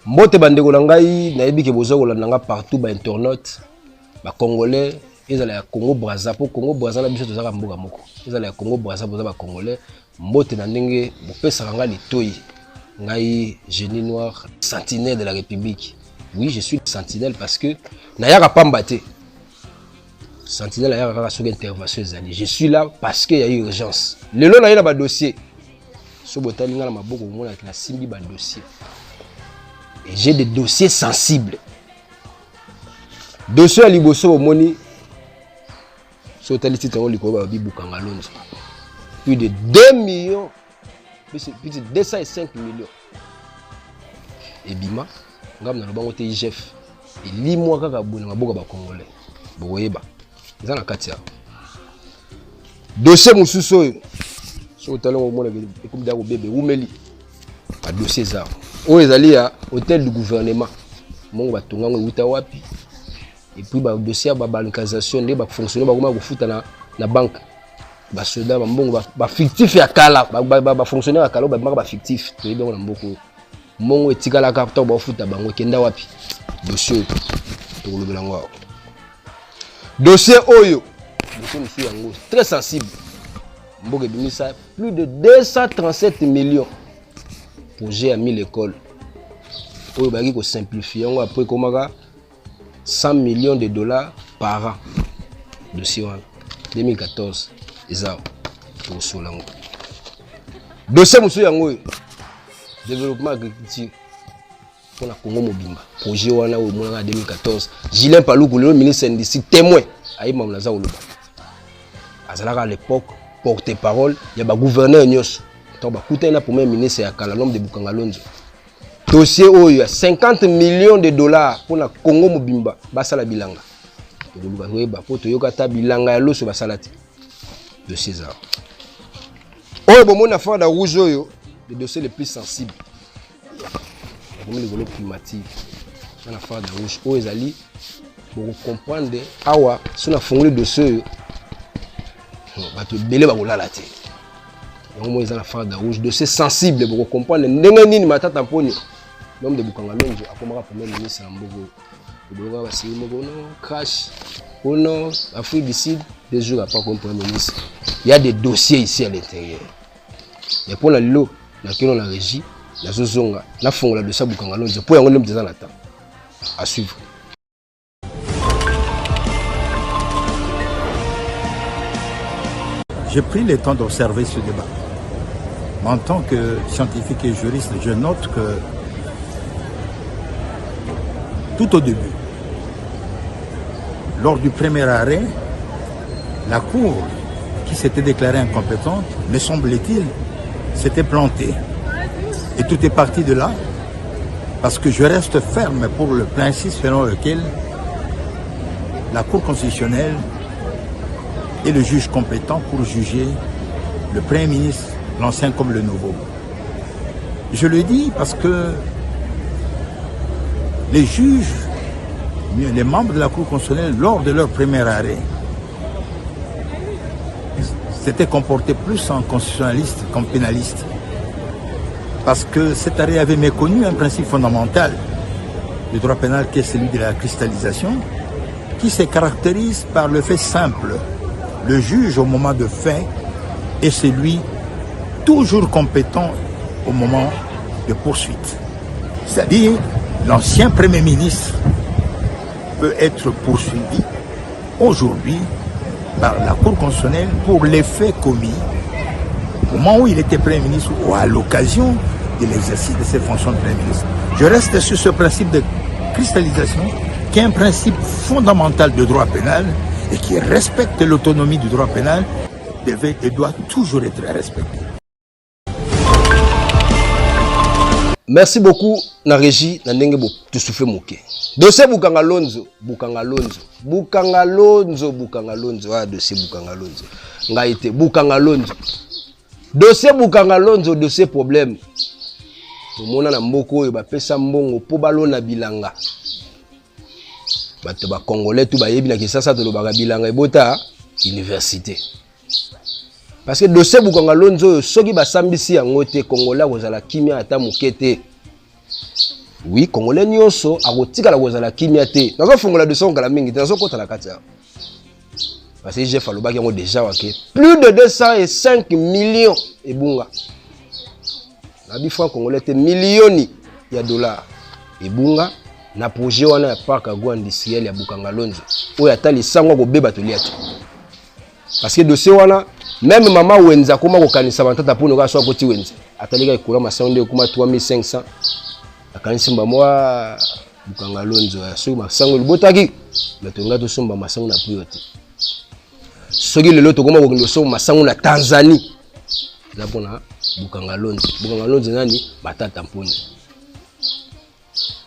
Mbote bandeko na ngai nayebi ke bozo kolanda partout ba internautes ba congolais ezala ya Congo Brazza po Congo Brazza na biso tozaka mboka moko ezala ya Congo Brazza boza ba congolais mbote na ndenge bopesa nga litoyi ngai génie noir sentinelle de la République. Oui, je suis sentinelle parce que nayaka pamba te sentinelle nayaka kaka soki intervention ezali. Je suis là parce que y a eu urgence. Lelo na ba dossier so botali nga na maboko mona na simbi ba dossier. Et j'ai des dossiers sensibles. Dossier à liboso moni so tali titre on likoba bibukanga lonzo. Plus de 2 millions, plus de 205 millions. Et bima ngam na bango te IGF. Et li moi kaka bona maboka ba congolais. Boyeba. Za na katia. Dossier mususo yo. So talon mona ekum da ko bébé umeli. Ba dossier za. O ezali ya hôtel du gouvernement. Mongo ba tonga ngo uta wapi. Et puis ba dossier ba bancalisation ne ba fonctionner ba koma ko futa na banque. Ba soda ba mbongo ba fictif ya kala ba fonctionnaire ya kala ba fictif to yebe na mboko. Mongo etikala ka to ba futa bango kenda wapi. Dossier to lobela ngo. Dossier oyo dossier yango très sensible. Mboke bimisa plus de 237 millions. Projet à 1000 écoles. Oyo baki ko simplifier ngo après komaka 100 millions de dollars par an. Dossier 2014 ezao pour solango. Dossier musu yango développement agriculture pour la Congo Mobimba. Projet wana au moins en 2014. Gilles Paluku le ministre industrie témoin aïma mnaza oloba. Azalaka à l'époque porte-parole, il y a ba gouverneur nyos. Donc ba kutena premier ministre ya kala l'homme de Bukangalonzo. Dossier oyo 50 millions de dollars pour la Congo Mobimba basala bilanga. Toluba weba po toyoka ta bilanga ya loso basalati. Dossier ça. Oyo bomona affaire da rouge oyo, le dossier le plus sensible. Comme les vols climatiques. Dans l'affaire de rouge oyo ezali pour comprendre awa si on a fondé le dossier ba to belé ba kolala te. Donc moi ils ont l'affaire de rouge dossier sensible pour comprendre ndenge nini matata mponi. L'homme de Bukangalonzo a comme premier ministre en Bogo. Le Bogo va se crash. Au nord, Afrique du Sud, 2 jours après comme premier ministre. Il y a des dossiers ici à l'intérieur. Mais pour la lot, la régie, la zozonga, la fond la dossier Bukangalonzo. Pour y avoir des temps à suivre. J'ai pris le temps d'observer ce débat. En tant que scientifique et juriste, je note que tout au début, lors du premier arrêt, la Cour, qui s'était déclarée incompétente, me semble-t-il, s'était plantée. Et tout est parti de là, parce que je reste ferme pour le principe selon lequel la Cour constitutionnelle est le juge compétent pour juger le Premier ministre, l'ancien comme le nouveau. Je le dis parce que les juges, les membres de la Cour constitutionnelle, lors de leur premier arrêt, s'étaient comportés plus en constitutionnaliste qu'en pénaliste. Parce que cet arrêt avait méconnu un principe fondamental du droit pénal qui est celui de la cristallisation, qui se caractérise par le fait simple. Le juge au moment de fait est celui toujours compétent au moment de poursuite. C'est-à-dire, l'ancien Premier ministre peut être poursuivi aujourd'hui par la Cour constitutionnelle pour les faits commis au moment où il était Premier ministre ou à l'occasion de l'exercice de ses fonctions de Premier ministre. Je reste sur ce principe de cristallisation qui est un principe fondamental de droit pénal et qui respecte l'autonomie du droit pénal devait et doit toujours être respecté. Merci beaucoup na régie na ndenge bo tu souffle moké. Dossier Bukangalonzo ah dossier Bukangalonzo. Nga été Bukangalonzo. Dossier Bukangalonzo dossier problème. To mona na mboko oyo ba pesa mbongo po balona bilanga. Bato ba congolais tout ba yebi na kisasa to lo ba bilanga ebota université. Parce que dossier Bukangalonzo soki basambisi yango te congolais kozala kimia ata mokete. Oui, Congolais nyonso akotika la kozala kimia te. Nazo fungola de son kala mingi, nazo kota la katia. Parce que j'ai fallu baki déjà wake plus de 205 millions et bunga. Nabi franc congolais te millions ya dollars et bunga na projet wana ya parc agro industriel ya Bukangalonzo. Oyo atali sango ko beba to liatu. Parce que dossier wana même maman wenza koma ko kanisa bantata pour noka so akoti wenza. Atalika ikula masonde kuma 3500. Akanisi mbamwa Bukangalonzo ya so masango libotaki. Batonga to somba masango na priorité. Soki lelo tokoma ko so masango na Tanzanie. Na pona Bukangalonzo. Bukangalonzo nani batata mponi.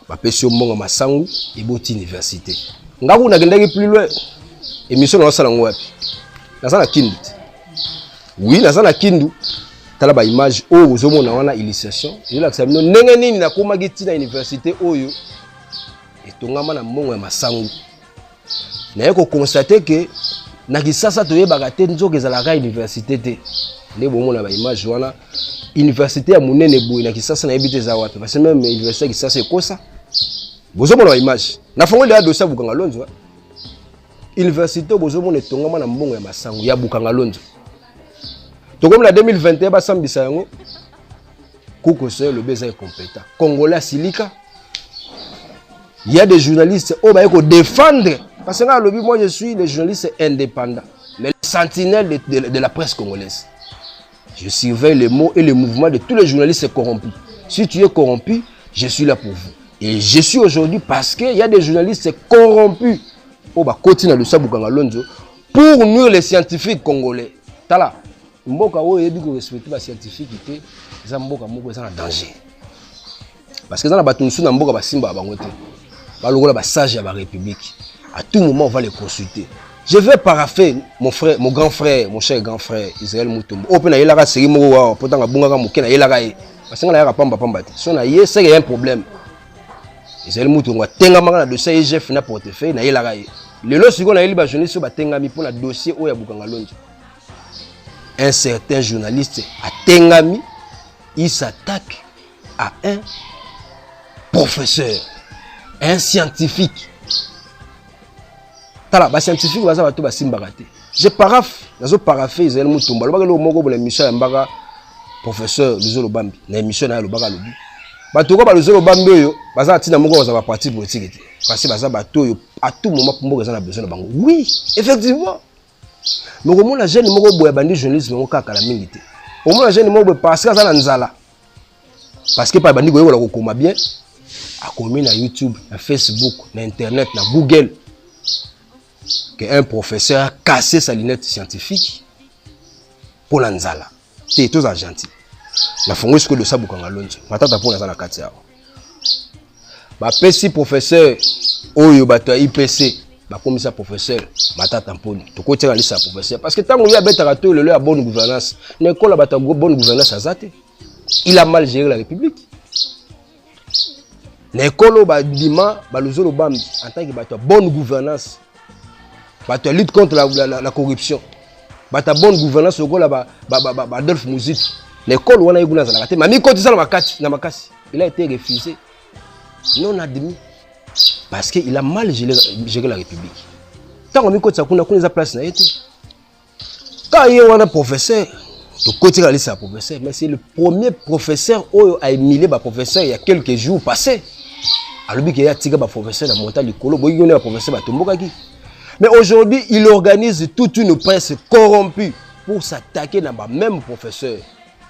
Bapesi mbongo masango eboti université. Ngaku na kendaki plus loin. Émission na sala ngwapi. Nazana kindu. Oui, nazana kindu. Tala ba image o ozomona wana illustration. Je l'accepte ndenge nini na koma giti na université oyo. Etongama na mbongo ya masango. Na yeko constater que na kisasa toyebaka te nzoka ezalaka université te. Nde bomona ba image wana université ya munene boye na kisasa na yebite za wapi. Parce que même université ya kisasa ekosa. Bozomona ba image. Na fongoli ya dossier Bukangalonzo. Université bozomona etongama na mbongo ya masango ya Bukangalonzo. To comme la 2021 ba sambisa yango Koko Soyo le beza est compétent. Congolais silika. Il y a des journalistes au ba ko défendre parce que là lobby moi je suis le journaliste indépendant mais le sentinelle de la presse congolaise. Je surveille les mots et les mouvements de tous les journalistes corrompus. Si tu es corrompu, je suis là pour vous. Et je suis aujourd'hui parce qu'il y a des journalistes corrompus au ba continue le Bukangalonzo pour nuire les scientifiques congolais. Tala mboka oyo yebi ko respecter ba scientifique te za mboka moko eza na danger. Parce que dans la batunsu na mboka ba simba bango te. Ba lokola ba sage ya ba république. À tout moment on va les consulter. Je vais parapher mon frère, mon grand frère, mon cher grand frère Israël Mutombo. Open na yelaka seri moko wa potanga bungaka moke na yelaka e. Parce que na yaka pamba pamba te. So na ye c'est qu'il y a un problème. Israël Mutombo tenga maka na dossier IGF na portefeuille na yelaka e. Lelo siko na yeli ba journaliste ba tenga mi pour na dossier oya Bukangalonzo. Un certain journaliste à Tengami, il s'attaque à un professeur, un scientifique. Tala, ba scientifique baza bato ba simbagate. Je paraphe Israël Mutombo. Le bagalo moko la mission ya mbaga professeur Luzolo Bambi. Na émission na lobaka lobi. Bato ko ba Luzolo Bambi oyo baza tina moko baza ba parti politique te. Parce que baza bato yo à tout moment pour moko za na besoin na bango. Oui, effectivement. Mais comment la jeune moko boya bandi journalisme moko kaka la mingi te. Comment la jeune moko parce que ça na nzala. Parce que pa bandi ko yola ko koma bien a commis na YouTube, na Facebook, na internet, na Google que un professeur a cassé sa lunette scientifique pour la nzala. T'es tous gentil. La fongo ce que de ça Bukangalonzo. Matata pour na kati ya. Ba pesi professeur oyo bato IPC ba commissaire professeur matata mponi to ko tira lisa professeur parce que tango ya beta rato le la bonne gouvernance n'école bata bonne gouvernance azate il a mal géré la république l'école ba dima ba lozolo bambi en tant que bata bonne gouvernance bata lutte contre la corruption bata bonne gouvernance au la ba Adolphe Muzit l'école wana yeguna za la kate mami koti sala makati na makasi il a été refusé non admis parce qu'il a mal géré la République. Tant qu'on a une place, quand il y a un professeur, professeur, mais c'est le premier professeur qui a émilé le professeur il y a quelques jours passés. Alors qu'il y a un professeur dans montagne du Colo, il y a un professeur mais aujourd'hui, il organise toute une presse corrompue pour s'attaquer dans le même professeur.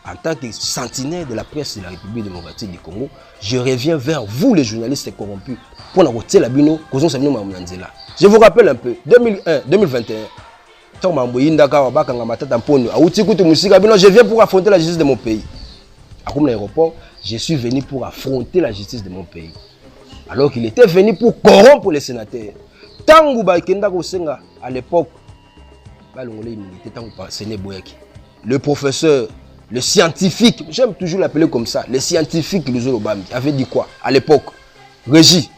En tant que sentinelle de la presse de la République démocratique du Congo, je reviens vers vous les journalistes corrompus pour nous la bino, je vous rappelle un peu, 2021, je viens pour affronter la justice de mon pays. À l'aéroport, je suis venu pour affronter la justice de mon pays. Alors qu'il était venu pour corrompre les sénateurs. À l'époque, le professeur, le scientifique, j'aime toujours l'appeler comme ça, le scientifique Luzolo Bambi avait dit quoi à l'époque? Régie,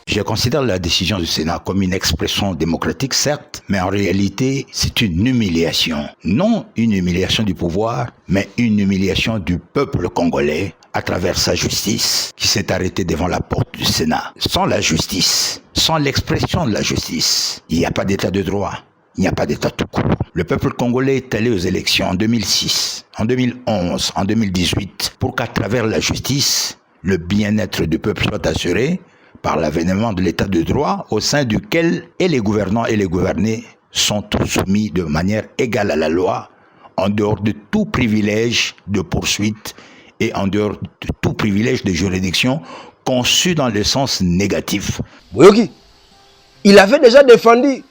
Je considère la décision du Sénat comme une expression démocratique, certes, mais en réalité, c'est une humiliation. Non une humiliation du pouvoir, mais une humiliation du peuple congolais à travers sa justice qui s'est arrêtée devant la porte du Sénat. Sans la justice, sans l'expression de la justice, il n'y a pas d'état de droit. Il n'y a pas d'état tout court. Le peuple congolais est allé aux élections en 2006, en 2011, en 2018 pour qu'à travers la justice, le bien-être du peuple soit assuré par l'avènement de l'état de droit au sein duquel et les gouvernants et les gouvernés sont tous soumis de manière égale à la loi, en dehors de tout privilège de poursuite et en dehors de tout privilège de juridiction conçu dans le sens négatif. Boyoki, il avait déjà défendu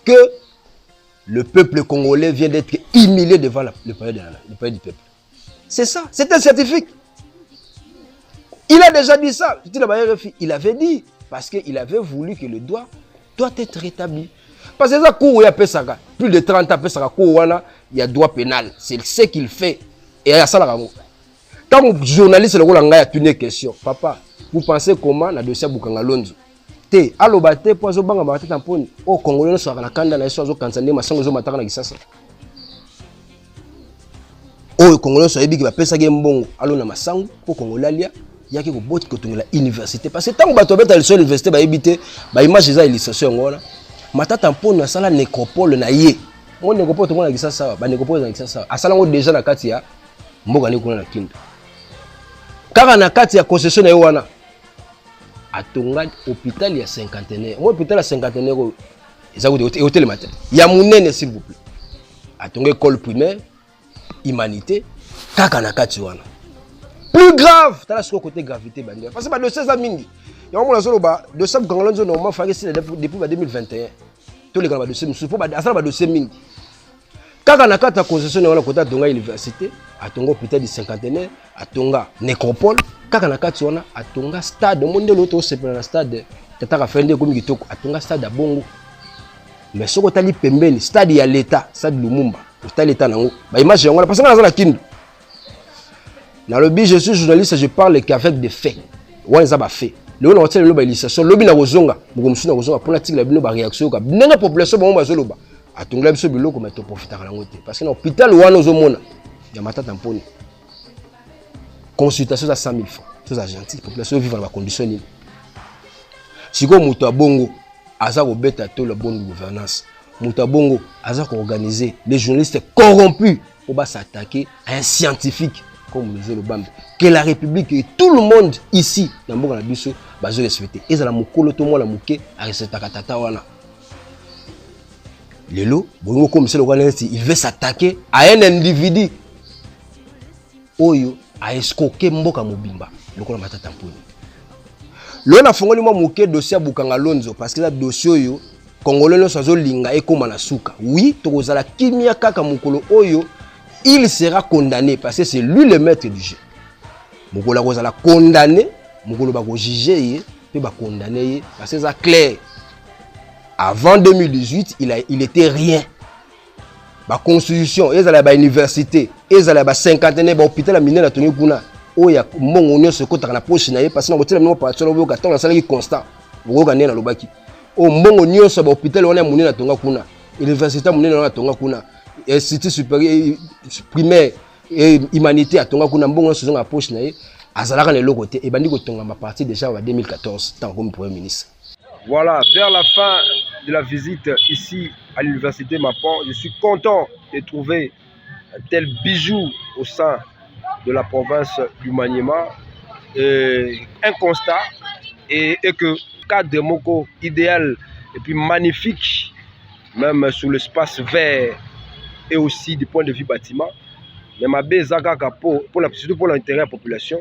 que le peuple congolais vient d'être humilié devant le palais du peuple. C'est ça, c'est un scientifique. Il a déjà dit ça. Il avait dit, parce qu'il avait voulu que le droit doit être rétabli. Parce que ça, plus de 30 ans, il y a droit pénal. C'est ce qu'il fait. Et il y a ça là. Quand un journaliste a une question, papa, vous pensez comment le dossier Bukanga Lonzo? Te, alobate, poiso banga marate tamponi. O Congolais so na kanda na so kanzande masango zo mataka na kisasa. O Congolais so yebi ki ba pesa ge mbongo alo na masango po Congolalia. Yaki ko boti ko tongela université parce que tant bato beta l'université université ba ebité ba image za illustration ngona matata mpona na sala nécropole na ye mon nécropole to mona kisasa ba nécropole na kisasa asala ngo déjà na kati ya mboka ni kuna na Kindu kaka na kati ya concession na yo wana atonga hôpital ya cinquantenaire mo hôpital ya cinquantenaire ezako de hôtel matin ya munene s'il vous plaît atonga école primaire humanité kaka na kati wana. Plus grave, tu as le côté gravité. Parce que le 16 ans, il y a un dossier qui est normalement fait depuis 2021. Tous les gens ont dossier, il faut un dossier. Quand on a une concession dans le côté de l'université, à Tonga, hôpital du cinquantenaire, à Tonga, nécropole, quand on a un stade, on a l'autre, c'est un stade, tu as fait des communes qui à Tonga, stade à Bongo. Mais ce que tu as dit, le stade, il y a l'État, stade Lumumba, le stade l'État, l'image, parce que on a Kindu. Dans le but, je suis journaliste, je parle qu'avec des faits. Ouais, ça va fait. Le on a tiré le balisation, le bina rozonga, beaucoup de choses pour la tigre, la réaction, la population, bon, on va à ton glaive, ce bulot, comme tu profites à la moitié. Parce que dans l'hôpital, on a nos hommes, il y a ma tante tamponi. Consultation à 100 000 francs. Tout ça gentil, la population vit dans la condition. Si vous avez un bongo, Aza au bête à tout la bonne gouvernance. Moutabongo, Aza organiser les journalistes corrompus pour s'attaquer à un scientifique. Comme le le Bambi, que la République et tout le monde ici, dans le monde de la va respecter. Et ça la mukolo tout le monde la muké à respecter tata wana. Lelo, bongo comme c'est le roi il veut s'attaquer à un individu. Oyo a escroqué mboka mobimba. Le ko la matata mponi. Le na fongoli mo muké dossier Bukanga Lonzo parce que la dossier yo Congolais no sazo linga e koma na suka. Oui, tokozala kimia kaka mukolo oyo. Il sera condamné parce que c'est lui le maître du jeu. Mokola kozala condamné, mokolo ba ko juger pe ba condamné parce que c'est clair. Avant 2018, il était rien. Ba constitution, ezala ba université, ezala ba cinquantenaire ba hôpital minene na toni kuna. Oya mongo nyonso kota na poche na ye parce que na hôtel minene pa tsolo boka ton na sala ki constant. Boka ne na lobaki. O mongo nyonso ba hôpital wana munene na tonga kuna. Université munene na tonga kuna. Institut supérieur primaire et humanité à Tonga kuna mbongo saison à poche naé azalaka le côté et bandi ko tonga ma partie déjà en 2014 tant comme premier ministre. Voilà, vers la fin de la visite ici à l'université Mapon, je suis content de trouver un tel bijou au sein de la province du Maniema. Un constat et que cadre moko idéal et puis magnifique même sur l'espace vert et aussi du point de vue bâtiment. Mais ma bezaka surtout pour l'intérêt de la population.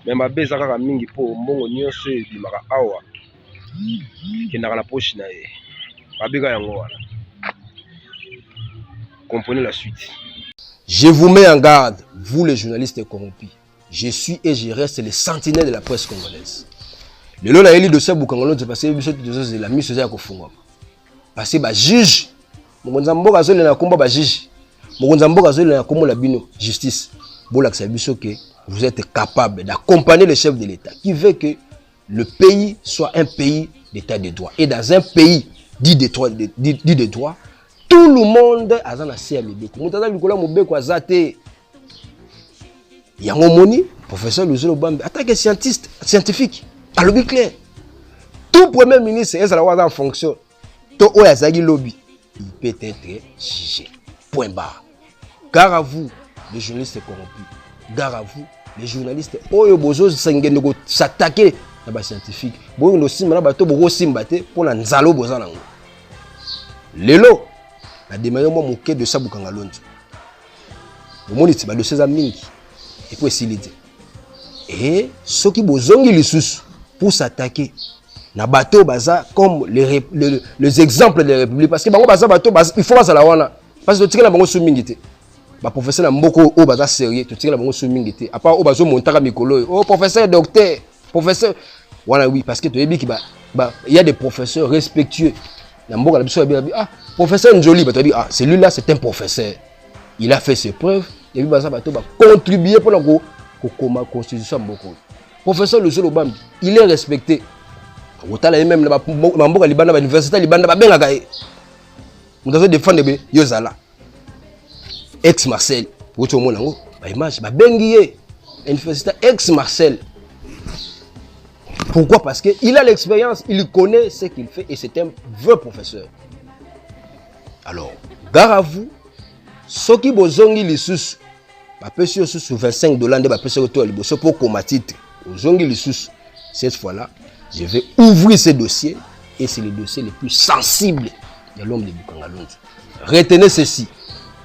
Mais ma bezaka mingi pour mbongo nyonso di maka awa. Qui n'a la poche na ye. Ma bega yango wana. Comprenez la suite. Je vous mets en garde, vous les journalistes corrompus. Je suis et je reste le sentinelle de la presse congolaise. Le lot na eli dossier Bukanga c'est parce que biso de la mise ya kofungwa. Parce que ba juge Mokonza mboka zole na komba ba juge. Mokonza mboka zole na kombo la bino justice. Bolakisa biso que vous êtes capable d'accompagner le chef de l'État qui veut que le pays soit un pays d'état de droit. Et dans un pays dit de droit, tout le monde a un assez à l'obéko. Moutaza Likola Mobeko a zate. Yango Moni, professeur Luzolo Bambe, en tant que scientifique, à lobby clair. Tout premier ministre est en fonction. Tout Oyazagi lobby, il peut être jugé. Point barre. Gare à vous, les journalistes corrompus. Gare à vous, les journalistes. Oyo bozo sengendo s'attaquer à la scientifique. Bon, nous sommes là, bateau simbate pour la nzalo bozanango. Lelo, la demande moi moqué de ça bukanga lonzo. Au monde c'est de ces amis et puis s'il dit. Et ceux qui bozongi les sous pour s'attaquer. Na bateau baza comme les exemples des républiques parce que bango baza bateau il faut pas la wana parce que tu na bango soumingité. Ba professeur na mboko o baza sérieux tu na bango soumingité à part o bazo montaka mikolo oh professeur docteur professeur voilà oui parce que tu ebi ki il y a des professeurs respectueux na mboka la biso ah professeur Njoli ba tu dis ah celui-là c'est un professeur il a fait ses preuves et puis baza bateau ba contribuer pour la ko constitution mboko professeur Luzolo Bambi il est respecté. Otala même na mboka libanda ba université libanda ba benga kae. Mudazo défendre be yozala. Ex Marcel, pour tout le monde ba image ba bengi ye. Université ex Marcel. Pourquoi? Parce que il a l'expérience, il connaît ce qu'il fait et c'est un vrai professeur. Alors, gare à vous, ceux qui bozongi lisusu ba pesi sous $25 de ba pesi retour liboso pour combattre. Bozongi lisusu cette fois-là. Je vais ouvrir ce dossier et c'est le dossier le plus sensible de l'homme de Bukanga Lonzo. Retenez ceci,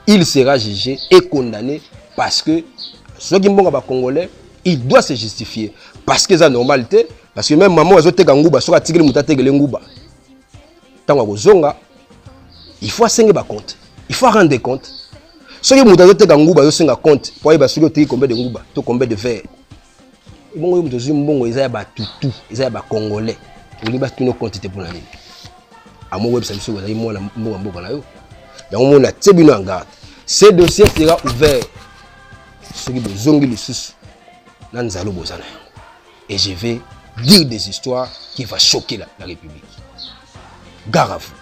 il sera jugé et condamné parce que ceux qui sont congolais, il doit se justifier parce que c'est la normalité, parce que même maman azote ngouba, soit tigre mutate ngouba. Tango zonga, il faut assenga compte, il faut rendre compte. Ceux qui mutate ngouba, yo senga compte pour y basulo te combien de ngouba, to combien de verre. Bon, ils ont ba tutu, ils ont ba congolais. Ils ont ba tout nos quantités pour l'année. À mon website, vous avez moi la mboka na yo. Donc on a tebino en garde. Ce dossier sera ouvert. Ce qui bezongi le sous nan zalo bozana. Et je vais dire des histoires qui vont choquer la République. Gare à vous.